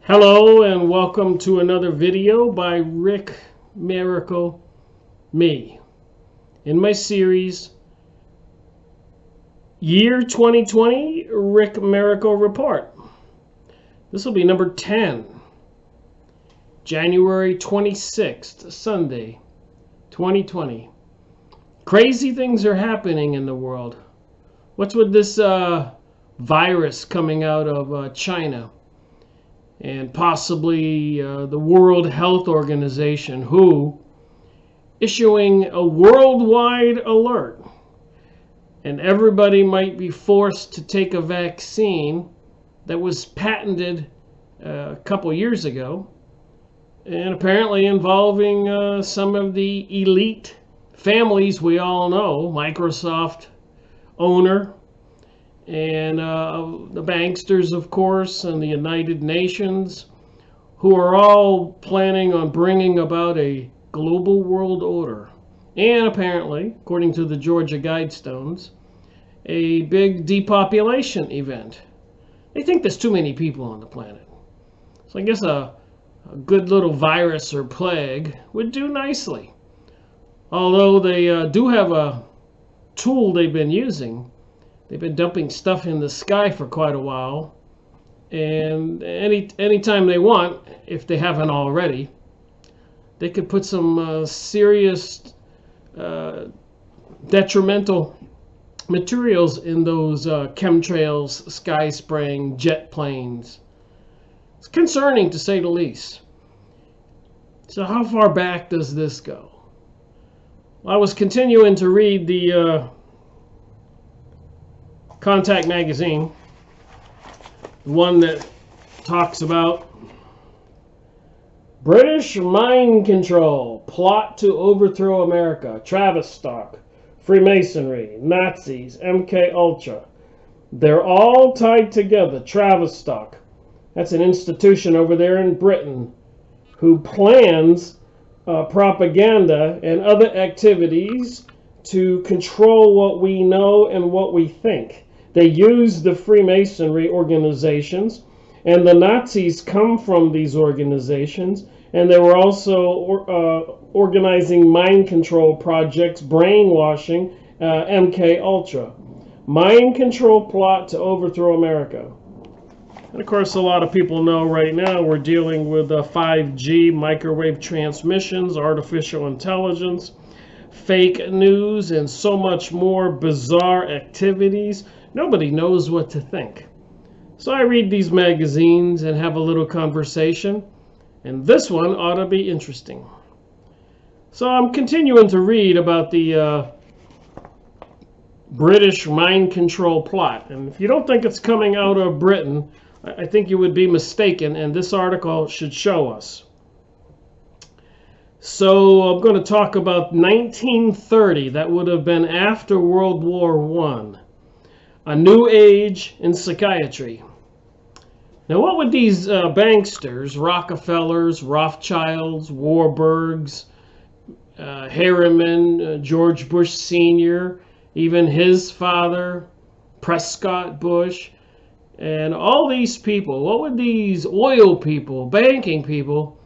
Hello and welcome to another video by Rick Miracle Me. In my series, Year 2020 Rick Miracle Report. This will be number 10, January 26th, Sunday, 2020. Crazy things are happening in the world. What's with this virus coming out of China? And possibly the World Health Organization, WHO, issuing a worldwide alert. And everybody might be forced to take a vaccine that was patented a couple years ago, and apparently involving some of the elite families we all know, Microsoft owner, and the banksters, of course, and the United Nations, who are all planning on bringing about a global world order. And apparently, according to the Georgia Guidestones, a big depopulation event. They think there's too many people on the planet. So I guess a good little virus or plague would do nicely. Although they do have a tool they've been using. They've been dumping stuff in the sky for quite a while, and anytime they want, if they haven't already, they could put some serious detrimental materials in those chemtrails, sky spraying jet planes. It's concerning, to say the least. So how far back does this go? Well, I was continuing to read the Contact magazine, the one that talks about British mind control, plot to overthrow America, Tavistock, Freemasonry, Nazis, MK Ultra. They're all tied together. Tavistock, that's an institution over there in Britain who plans propaganda and other activities to control what we know and what we think. They use the Freemasonry organizations, and the Nazis come from these organizations, and they were also organizing mind control projects, brainwashing MK Ultra. Mind control plot to overthrow America. And of course, a lot of people know right now we're dealing with 5G, microwave transmissions, artificial intelligence, fake news, and so much more bizarre activities. Nobody knows what to think. So I read these magazines and have a little conversation, and this one ought to be interesting. So I'm continuing to read about the British mind control plot. And if you don't think it's coming out of Britain, I think you would be mistaken, and this article should show us. So I'm going to talk about 1930. That would have been after World War I. A new age in psychiatry. Now, what would these banksters, Rockefellers, Rothschilds, Warburgs, Harriman, George Bush Sr., even his father, Prescott Bush, and all these people, what would these oil people, banking people,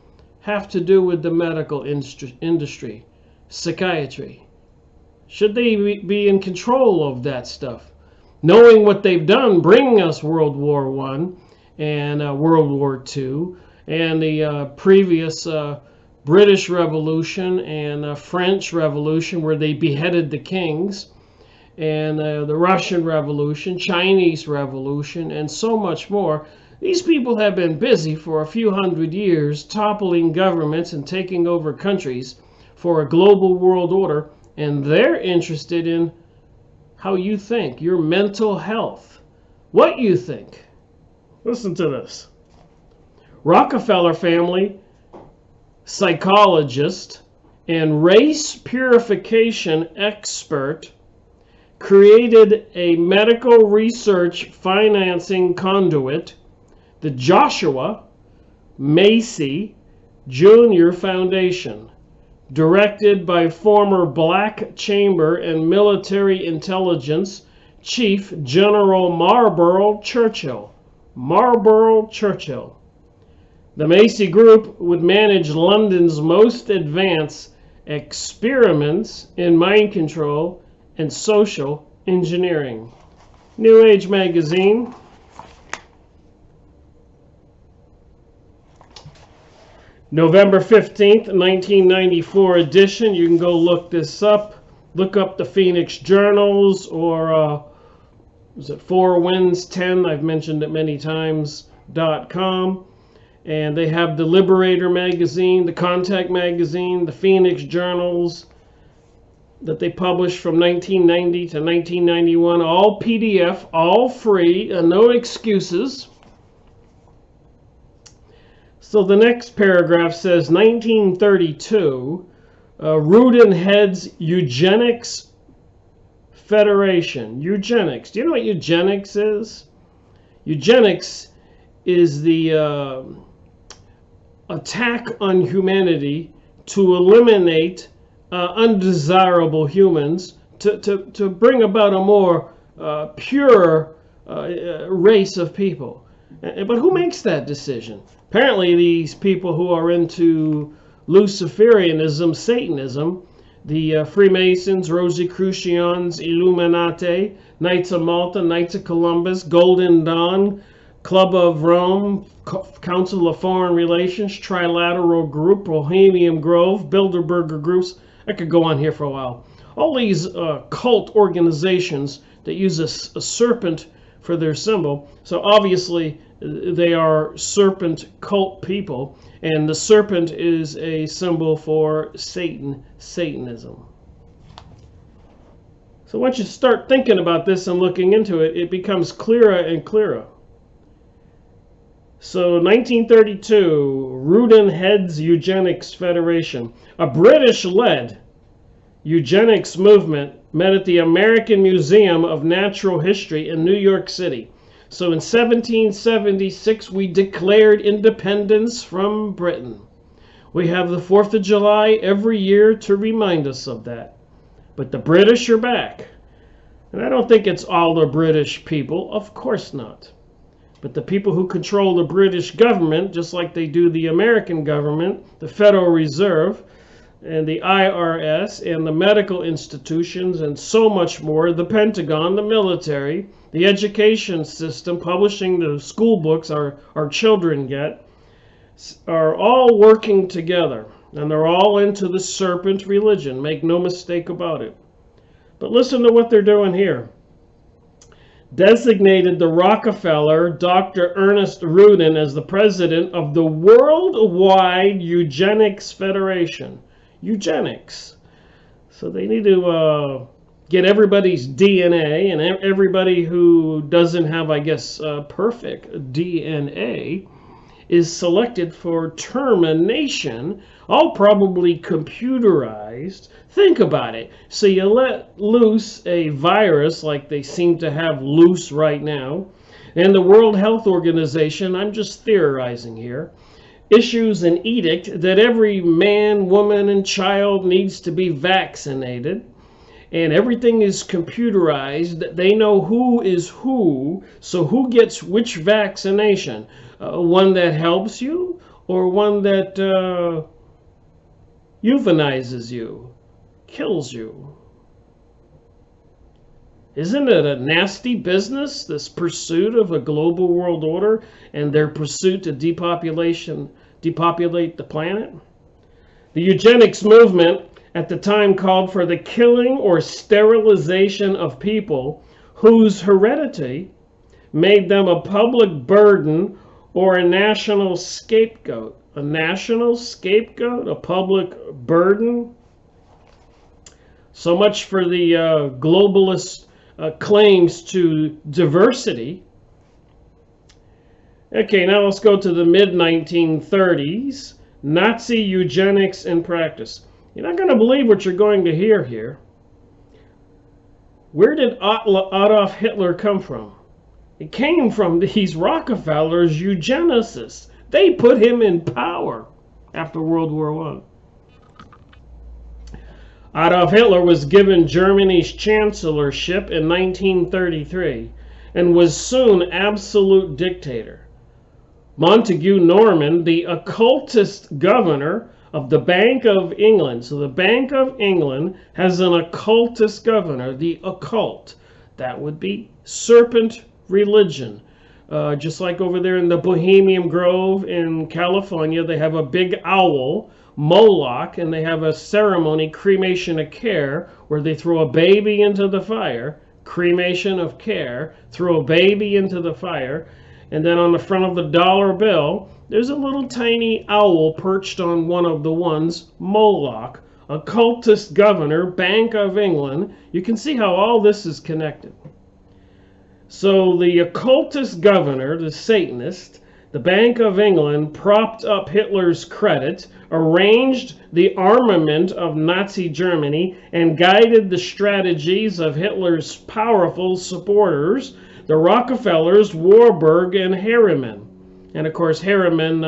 have to do with the medical industry, psychiatry? Should they be in control of that stuff? Knowing what they've done, bringing us World War I and World War II, and the previous British Revolution and French Revolution, where they beheaded the kings, and the Russian Revolution, Chinese Revolution, and so much more. These people have been busy for a few hundred years, toppling governments and taking over countries for a global world order, and they're interested in how you think, your mental health, what you think. Listen to this. Rockefeller family psychologist and race purification expert created a medical research financing conduit, the Joshua Macy Jr. Foundation, directed by former Black Chamber and Military Intelligence Chief General Marlborough Churchill. The Macy Group would manage London's most advanced experiments in mind control and social engineering. New Age magazine. November 15th, 1994 edition. You can go look this up. Look up the Phoenix Journals, or was it 4 Winds 10? I've mentioned it many times. .com. And they have the Liberator magazine, the Contact magazine, the Phoenix Journals that they published from 1990 to 1991. All PDF, all free, no excuses. So the next paragraph says 1932, Rudin heads Eugenics Federation. Eugenics. Do you know what eugenics is? Eugenics is the attack on humanity to eliminate undesirable humans, to bring about a more pure race of people. But who makes that decision? Apparently these people who are into Luciferianism, Satanism, the Freemasons, Rosicrucians, Illuminati, Knights of Malta, Knights of Columbus, Golden Dawn, Club of Rome, Council of Foreign Relations, Trilateral Group, Bohemian Grove, Bilderberger groups. I could go on here for a while. All these cult organizations that use a serpent for their symbol. So obviously they are serpent cult people, and the serpent is a symbol for Satan, Satanism. So once you start thinking about this and looking into it, it becomes clearer and clearer. So 1932, Rudin heads Eugenics Federation. A British-led eugenics movement met at the American Museum of Natural History in New York City. So in 1776, we declared independence from Britain. We have the 4th of July every year to remind us of that. But the British are back. And I don't think it's all the British people. Of course not. But the people who control the British government, just like they do the American government, the Federal Reserve, and the IRS, and the medical institutions, and so much more, the Pentagon, the military, the education system, publishing the school books our children get, are all working together. And they're all into the serpent religion. Make no mistake about it. But listen to what they're doing here. Designated the Rockefeller, Dr. Ernest Rudin, as the president of the Worldwide Eugenics Federation. Eugenics. So they need to get everybody's DNA, and everybody who doesn't have, I guess, perfect DNA is selected for termination, all probably computerized. Think about it. So you let loose a virus like they seem to have loose right now, and the World Health Organization, I'm just theorizing here, issues an edict that every man, woman, and child needs to be vaccinated, and everything is computerized. They know who is who, so who gets which vaccination? One that helps you, or one that euthanizes you, kills you? Isn't it a nasty business, this pursuit of a global world order and their pursuit to depopulate the planet? The eugenics movement at the time called for the killing or sterilization of people whose heredity made them a public burden or a national scapegoat. A national scapegoat? A public burden? So much for the globalist claims to diversity. Okay, now let's go to the mid-1930s. Nazi eugenics in practice. You're not going to believe what you're going to hear here. Where did Adolf Hitler come from? It came from these Rockefellers, eugenicists. They put him in power after World War I. Adolf Hitler was given Germany's chancellorship in 1933 and was soon absolute dictator. Montague Norman, the occultist governor of the Bank of England. So the Bank of England has an occultist governor, the occult. That would be serpent religion. Just like over there in the Bohemian Grove in California, they have a big owl, Moloch, and they have a ceremony, cremation of care, where they throw a baby into the fire, cremation of care, throw a baby into the fire, and then on the front of the dollar bill, there's a little tiny owl perched on one of the ones, Moloch, occultist governor, Bank of England. You can see how all this is connected. So the occultist governor, the Satanist, the Bank of England propped up Hitler's credit, arranged the armament of Nazi Germany, and guided the strategies of Hitler's powerful supporters, the Rockefellers, Warburg, and Harriman. And of course, Harriman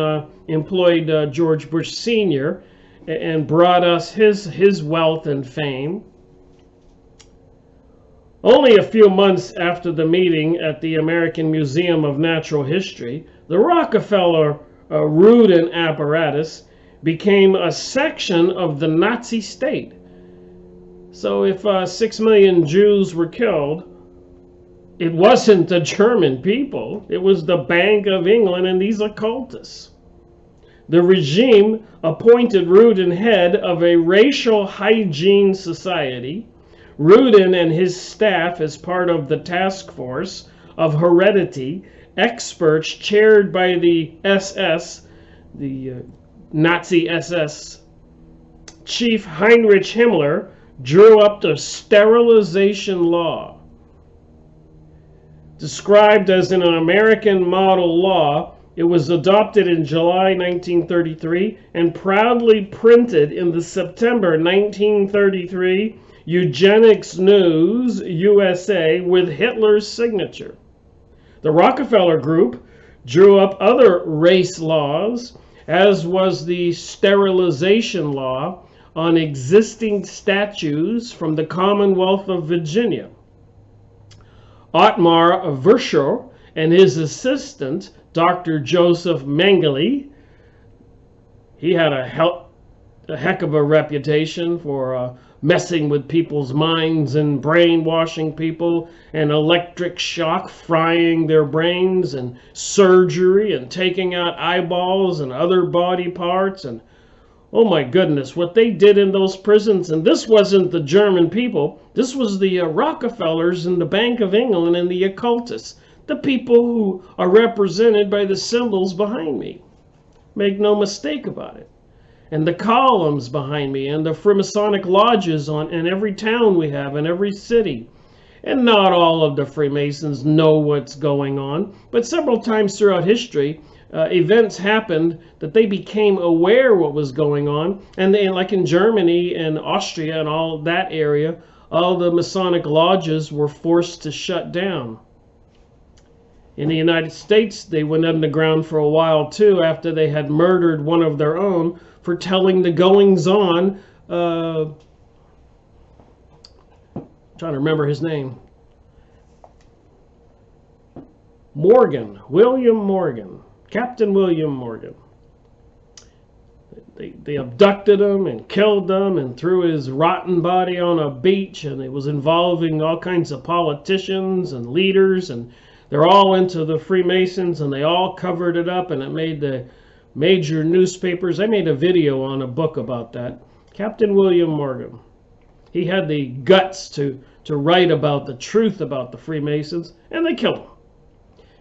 employed George Bush Sr. and brought us his wealth and fame. Only a few months after the meeting at the American Museum of Natural History, the Rockefeller Rudin apparatus became a section of the Nazi state. So if 6 million Jews were killed, it wasn't the German people, it was the Bank of England and these occultists. The regime appointed Rudin head of a racial hygiene society. Rudin and his staff, as part of the task force of heredity, experts chaired by the SS, the Nazi SS chief Heinrich Himmler, drew up the sterilization law. Described as an American model law, it was adopted in July 1933 and proudly printed in the September 1933 Eugenics News, USA, with Hitler's signature. The Rockefeller Group drew up other race laws, as was the sterilization law on existing statues from the Commonwealth of Virginia. Ottmar Virchow and his assistant, Dr. Joseph Mengele, he had a heck of a reputation for messing with people's minds and brainwashing people, and electric shock frying their brains, and surgery and taking out eyeballs and other body parts. And oh my goodness, what they did in those prisons. And this wasn't the German people, this was the Rockefellers and the Bank of England and the occultists, the people who are represented by the symbols behind me. Make no mistake about it. And the columns behind me, and the Freemasonic lodges in every town we have, in every city. And not all of the Freemasons know what's going on, but several times throughout history, events happened that they became aware what was going on. And they, like in Germany and Austria and all that area, all the Masonic lodges were forced to shut down. In the United States, they went underground for a while too, after they had murdered one of their own for telling the goings-on. Trying to remember his name. William Morgan, Captain William Morgan. They abducted him and killed him and threw his rotten body on a beach, and it was involving all kinds of politicians and leaders, and they're all into the Freemasons, and they all covered it up, and it made the major newspapers. I made a video on a book about that. Captain William Morgan. He had the guts to write about the truth about the Freemasons, and they killed him.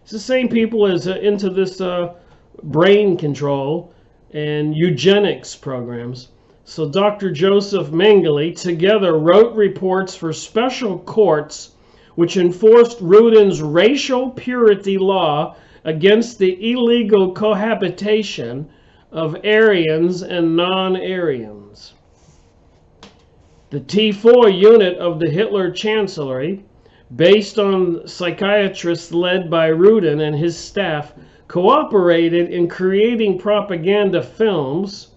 It's the same people as into this brain control and eugenics programs. So Dr. Joseph Mengele together wrote reports for special courts which enforced Rudin's racial purity law against the illegal cohabitation of Aryans and non-Aryans. The T4 unit of the Hitler Chancellery, based on psychiatrists led by Rudin and his staff, cooperated in creating propaganda films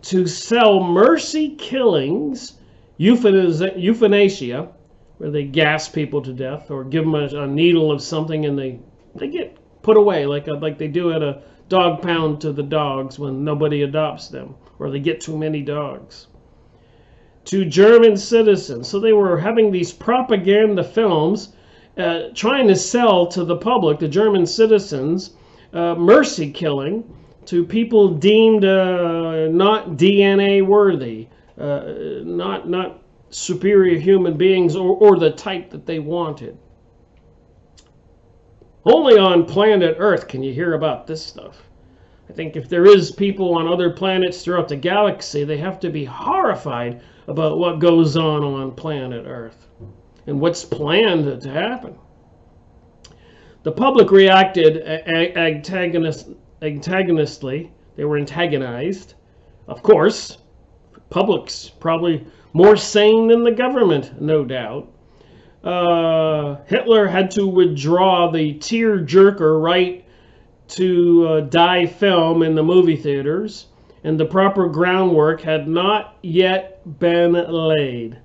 to sell mercy killings, euthanasia, where they gas people to death or give them a needle of something and they get put away like they do at a dog pound to the dogs when nobody adopts them or they get too many dogs. To German citizens. So they were having these propaganda films trying to sell to the public, the German citizens, mercy killing to people deemed not DNA worthy, not superior human beings or the type that they wanted. Only on planet Earth can you hear about this stuff. I think if there is people on other planets throughout the galaxy, they have to be horrified about what goes on planet Earth and what's planned to happen. The public reacted antagonistically. They were antagonized. Of course, public's probably more sane than the government, no doubt. Hitler had to withdraw the tear-jerker right to die film in the movie theaters, and the proper groundwork had not yet been laid.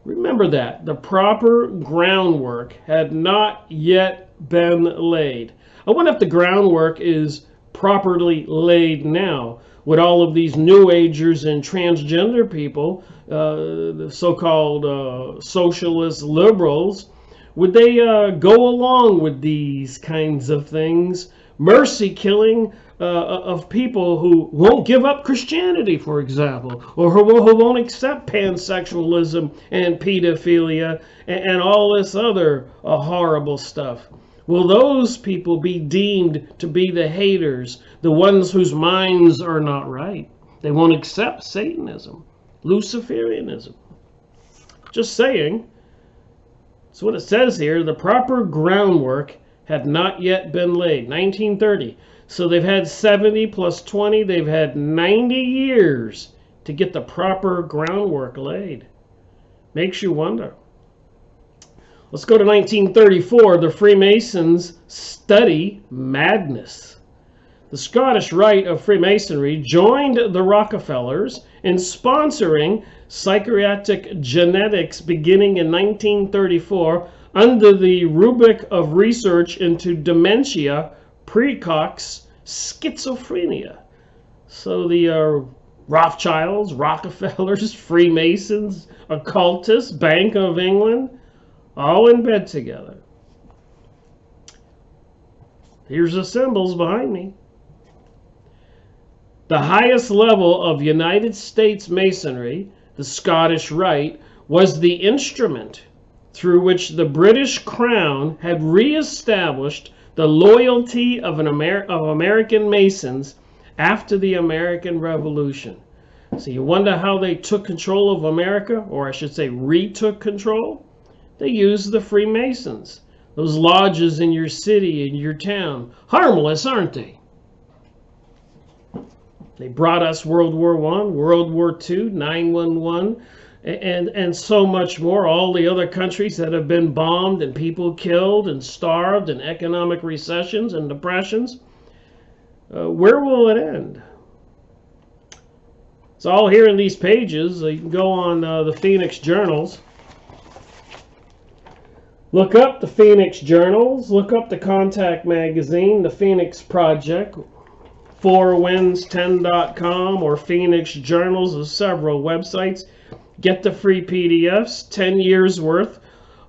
Remember that. The proper groundwork had not yet been laid. I wonder if the groundwork is properly laid now with all of these New Agers and transgender people, the so-called socialist liberals. Would they go along with these kinds of things? Mercy killing of people who won't give up Christianity, for example, or who won't accept pansexualism and pedophilia and all this other horrible stuff. Will those people be deemed to be the haters, the ones whose minds are not right? They won't accept Satanism, Luciferianism. Just saying. That's what it says here. The proper groundwork had not yet been laid. 1930. So they've had 70 plus 20. They've had 90 years to get the proper groundwork laid. Makes you wonder. Let's go to 1934. The Freemasons study madness. The Scottish Rite of Freemasonry joined the Rockefellers in sponsoring psychiatric genetics beginning in 1934 under the rubric of research into dementia, precox, schizophrenia. So the Rothschilds, Rockefellers, Freemasons, occultists, Bank of England, all in bed together. Here's the symbols behind me. The highest level of United States Masonry, the Scottish Rite, was the instrument through which the British Crown had re-established the loyalty of American Masons after the American Revolution. So you wonder how they took control of America, or I should say retook control? They used the Freemasons, those lodges in your city, in your town. Harmless, aren't they? They brought us World War I, World War II, 9/11, and so much more. All the other countries that have been bombed and people killed and starved and economic recessions and depressions. Where will it end? It's all here in these pages. You can go on the Phoenix Journals. Look up the Phoenix Journals. Look up the Contact Magazine, the Phoenix Project, 4winds10.com, or Phoenix Journals of several websites. Get the free PDFs, 10 years worth.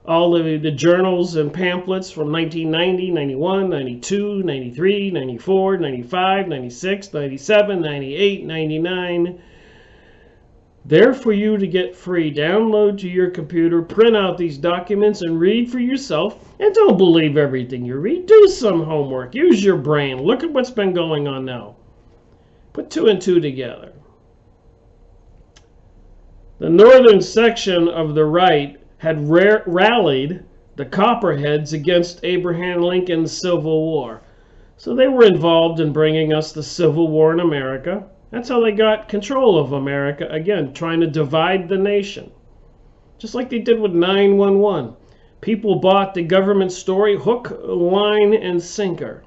All of the journals and pamphlets from 1990, 91, 92, 93, 94, 95, 96, 97, 98, 99. There for you to get free. Download to your computer, print out these documents, and read for yourself. And don't believe everything you read. Do some homework. Use your brain. Look at what's been going on now. Put 2 and 2 together. The northern section of the Rite had rallied the Copperheads against Abraham Lincoln's Civil War. So they were involved in bringing us the Civil War in America. That's how they got control of America, again, trying to divide the nation. Just like they did with 9/11. People bought the government story hook, line, and sinker.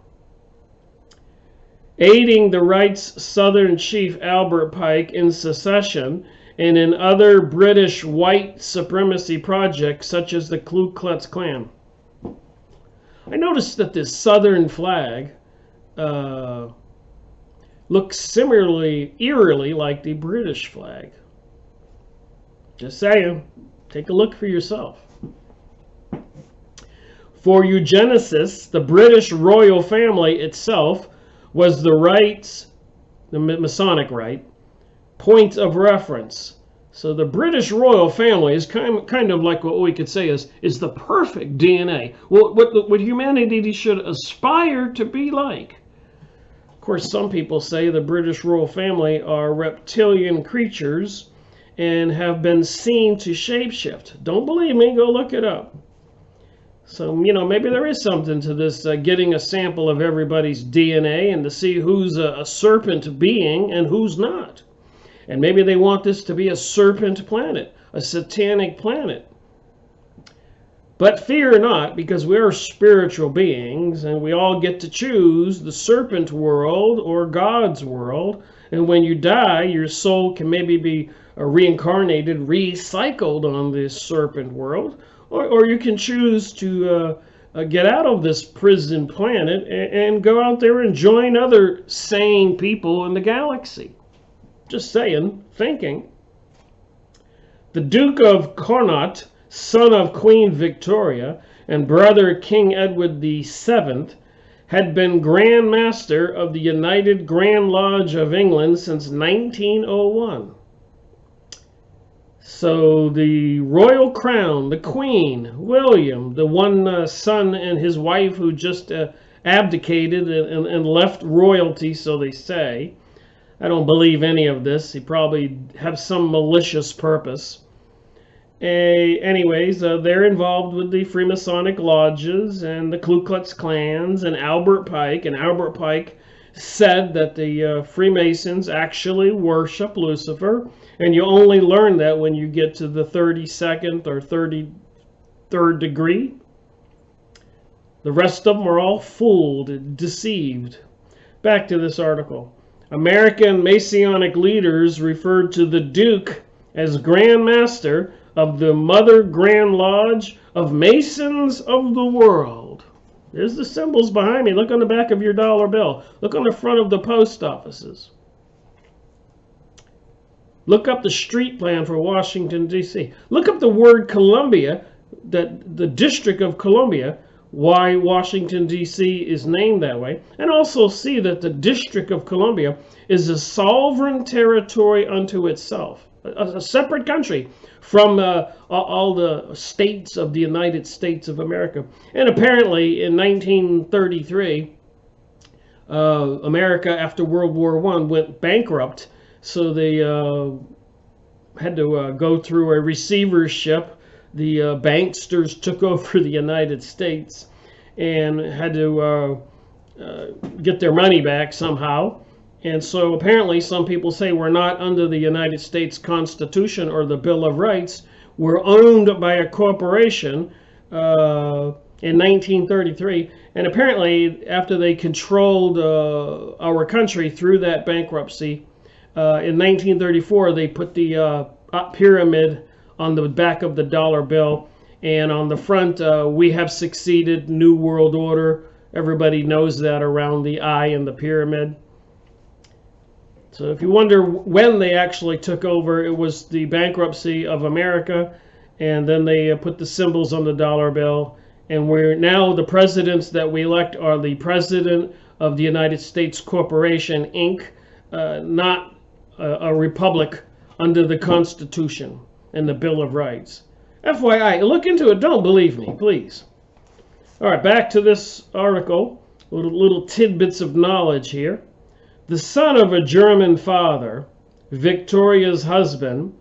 Aiding the Rite's Southern chief Albert Pike in secession and in other British white supremacy projects such as the Ku Klux Klan. I noticed that this southern flag looks similarly, eerily like the British flag. Just saying. Take a look for yourself. For eugenicists, the British royal family itself was the Masonic rite, point of reference. So the British royal family is kind of like what we could say is the perfect DNA. What humanity should aspire to be like. Of course, some people say the British royal family are reptilian creatures and have been seen to shapeshift. Don't believe me? Go look it up. So, maybe there is something to this getting a sample of everybody's DNA and to see who's a serpent being and who's not. And maybe they want this to be a serpent planet, a satanic planet. But fear not, because we are spiritual beings and we all get to choose the serpent world or God's world. And when you die, your soul can maybe be reincarnated, recycled on this serpent world. Or you can choose to get out of this prison planet and go out there and join other sane people in the galaxy. Just saying, thinking. The Duke of Connaught, son of Queen Victoria and brother King Edward VII, had been Grand Master of the United Grand Lodge of England since 1901. So the royal crown, the Queen, William, the one son and his wife who just abdicated and left royalty, so they say. I don't believe any of this. He probably has some malicious purpose. Anyways, they're involved with the Freemasonic lodges and the Ku Klux Klans and Albert Pike. And Albert Pike said that the Freemasons actually worship Lucifer. And you only learn that when you get to the 32nd or 33rd degree. The rest of them are all fooled, deceived. Back to this article. American Masonic leaders referred to the Duke as Grand Master of the Mother Grand Lodge of Masons of the World. There's the symbols behind me. Look on the back of your dollar bill. Look on the front of the post offices. Look up the street plan for Washington, D.C. Look up the word Columbia, that the District of Columbia, why Washington, D.C. is named that way. And also see that the District of Columbia is a sovereign territory unto itself, a separate country from all the states of the United States of America. And apparently in 1933, America after World War I went bankrupt. So they had to go through a receivership. The banksters took over the United States and had to get their money back somehow. And so apparently some people say we're not under the United States Constitution or the Bill of Rights. We're owned by a corporation in 1933. And apparently after they controlled our country through that bankruptcy, in 1934, they put the pyramid on the back of the dollar bill, and on the front, we have succeeded, New World Order. Everybody knows that around the eye and the pyramid. So if you wonder when they actually took over, it was the bankruptcy of America, and then they put the symbols on the dollar bill. And we're now, the presidents that we elect are the President of the United States Corporation, Inc., not a republic under the Constitution and the Bill of Rights. FYI, look into it. Don't believe me, please. All right, back to this article. Little tidbits of knowledge here. The son of a German father, Victoria's husband,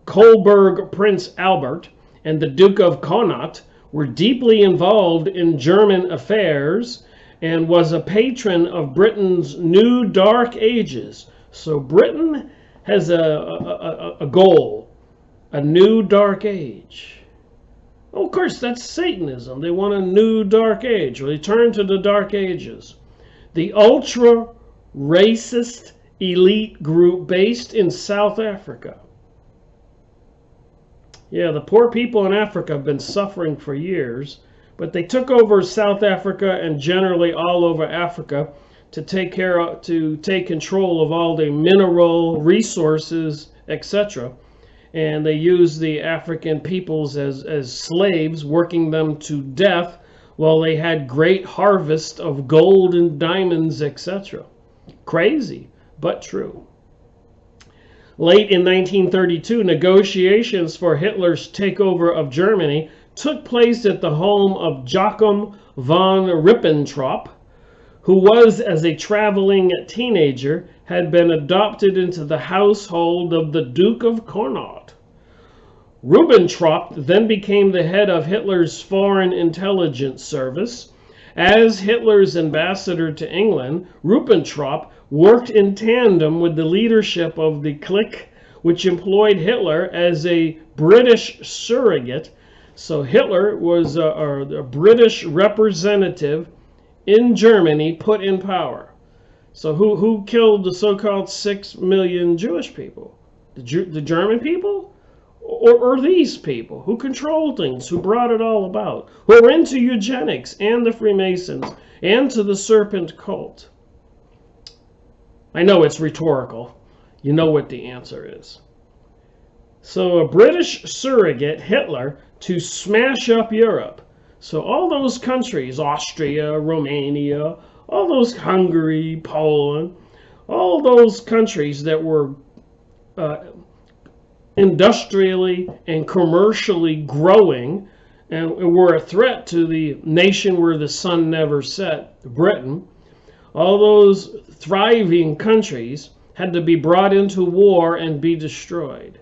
Coburg Prince Albert, and the Duke of Connaught were deeply involved in German affairs and was a patron of Britain's New Dark Ages. So Britain has a goal, a new dark age. Well, of course, that's Satanism. They want a new dark age, return to the dark ages. The ultra-racist elite group based in South Africa. Yeah, the poor people in Africa have been suffering for years, But they took over South Africa and generally all over Africa to take control of all the mineral resources, etc. And they used the African peoples as slaves, working them to death while they had great harvest of gold and diamonds, etc. Crazy, but true. Late in 1932, negotiations for Hitler's takeover of Germany took place at the home of Joachim von Ribbentrop, who was, as a traveling teenager, had been adopted into the household of the Duke of Connaught. Ribbentrop then became the head of Hitler's Foreign Intelligence Service. As Hitler's ambassador to England, Ribbentrop worked in tandem with the leadership of the clique, which employed Hitler as a British surrogate. So Hitler was a British representative in Germany put in power. So who killed the so-called 6 million Jewish people? The German people? Or these people who control things, who brought it all about, who are into eugenics and the Freemasons and to the serpent cult? I know it's rhetorical. You know what the answer is. So a British surrogate, Hitler, to smash up Europe. So all those countries, Austria, Romania, all those Hungary, Poland, all those countries that were industrially and commercially growing and were a threat to the nation where the sun never set, Britain, all those thriving countries had to be brought into war and be destroyed.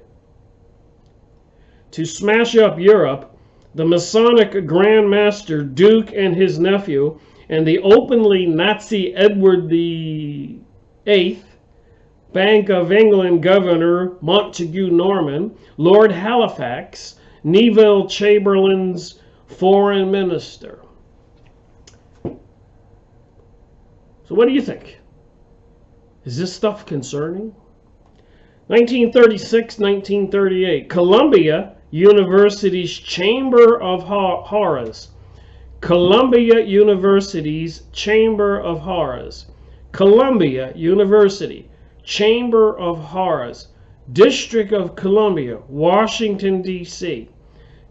To smash up Europe, the Masonic Grand Master Duke and his nephew, and the openly Nazi Edward VIII, Bank of England Governor Montague Norman, Lord Halifax, Neville Chamberlain's foreign minister. So what do you think? Is this stuff concerning? 1936, 1938, Columbia University's Chamber of Horrors. Columbia University's Chamber of Horrors. Columbia University, Chamber of Horrors, District of Columbia, Washington, D.C.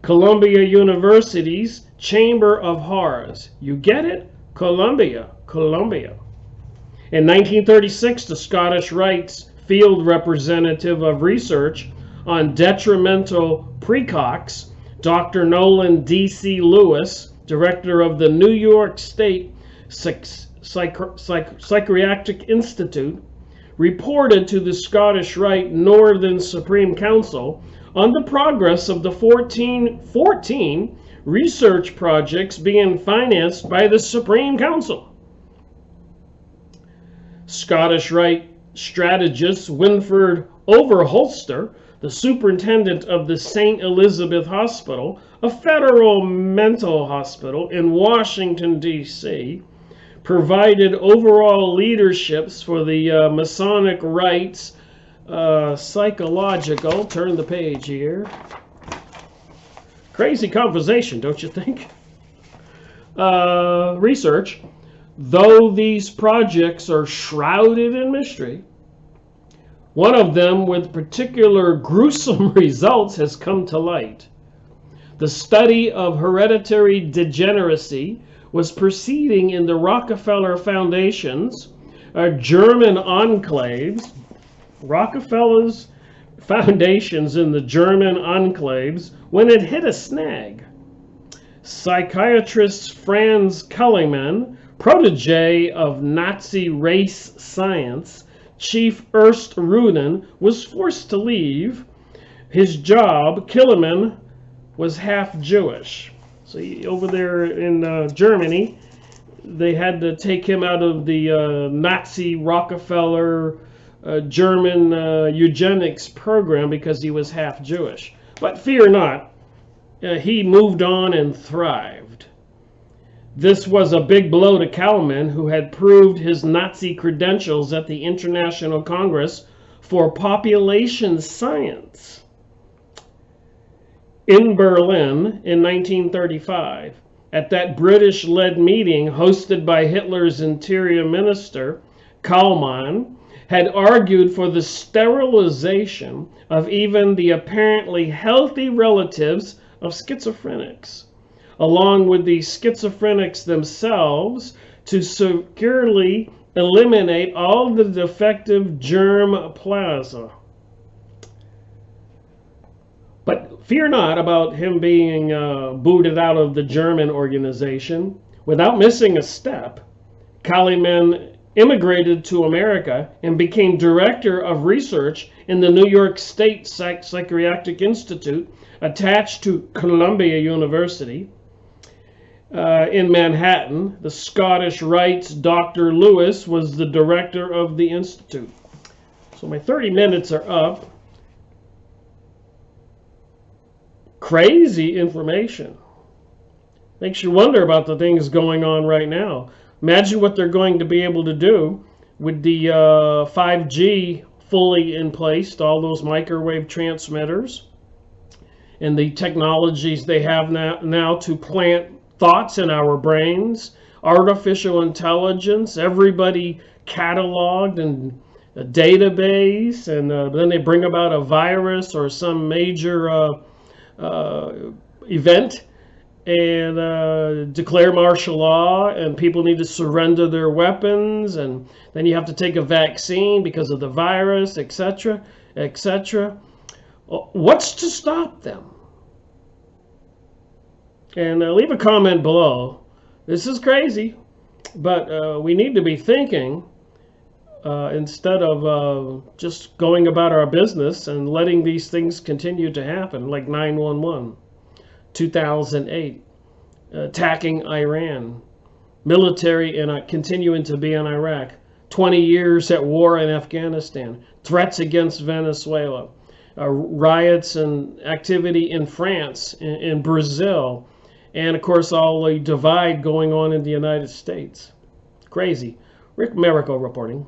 Columbia University's Chamber of Horrors. You get it? Columbia, Columbia. In 1936, the Scottish Rite's field representative of research on detrimental precox, Dr. Nolan D.C. Lewis, director of the New York State Psychiatric Institute, reported to the Scottish Rite Northern Supreme Council on the progress of the 14 research projects being financed by the Supreme Council. Scottish Rite strategist Winford Overholster, the superintendent of the St. Elizabeth Hospital, a federal mental hospital in Washington, D.C., provided overall leaderships for the Masonic Rite's psychological, turn the page here, crazy conversation, don't you think? Research. Though these projects are shrouded in mystery, one of them with particular gruesome results has come to light. The study of hereditary degeneracy was proceeding in the Rockefeller Foundation's German enclaves, Rockefeller's foundations in the German enclaves, when it hit a snag. Psychiatrist Franz Kalimann, protege of Nazi race science, Chief Ernst Rudin, was forced to leave his job. Kalimann was half Jewish. So over there in Germany, they had to take him out of the Nazi Rockefeller German eugenics program because he was half Jewish. But fear not, he moved on and thrived. This was a big blow to Kalman, who had proved his Nazi credentials at the International Congress for Population Science in Berlin in 1935. at that British-led meeting hosted by Hitler's interior minister, Kallmann, had argued for the sterilization of even the apparently healthy relatives of schizophrenics, along with the schizophrenics themselves, to securely eliminate all the defective germ plasma. But fear not about him being booted out of the German organization. Without missing a step, Kallmann immigrated to America and became director of research in the New York State Psychiatric Institute, attached to Columbia University in Manhattan. The Scottish Rite's Dr. Lewis was the director of the institute. So my 30 minutes are up. Crazy information. Makes you wonder about the things going on right now. Imagine what they're going to be able to do with the 5G fully in place, all those microwave transmitters, and the technologies they have now to plant thoughts in our brains, artificial intelligence, everybody cataloged in a database, and then they bring about a virus or some major event and declare martial law, and people need to surrender their weapons, and then you have to take a vaccine because of the virus, etc., etc. What's to stop them? And leave a comment below. This is crazy, but we need to be thinking instead of just going about our business and letting these things continue to happen, like 9/11, 2008, attacking Iran, military and continuing to be in Iraq, 20 years at war in Afghanistan, threats against Venezuela, riots and activity in France, in Brazil, and of course all the divide going on in the United States. Crazy. Rick Miracle reporting.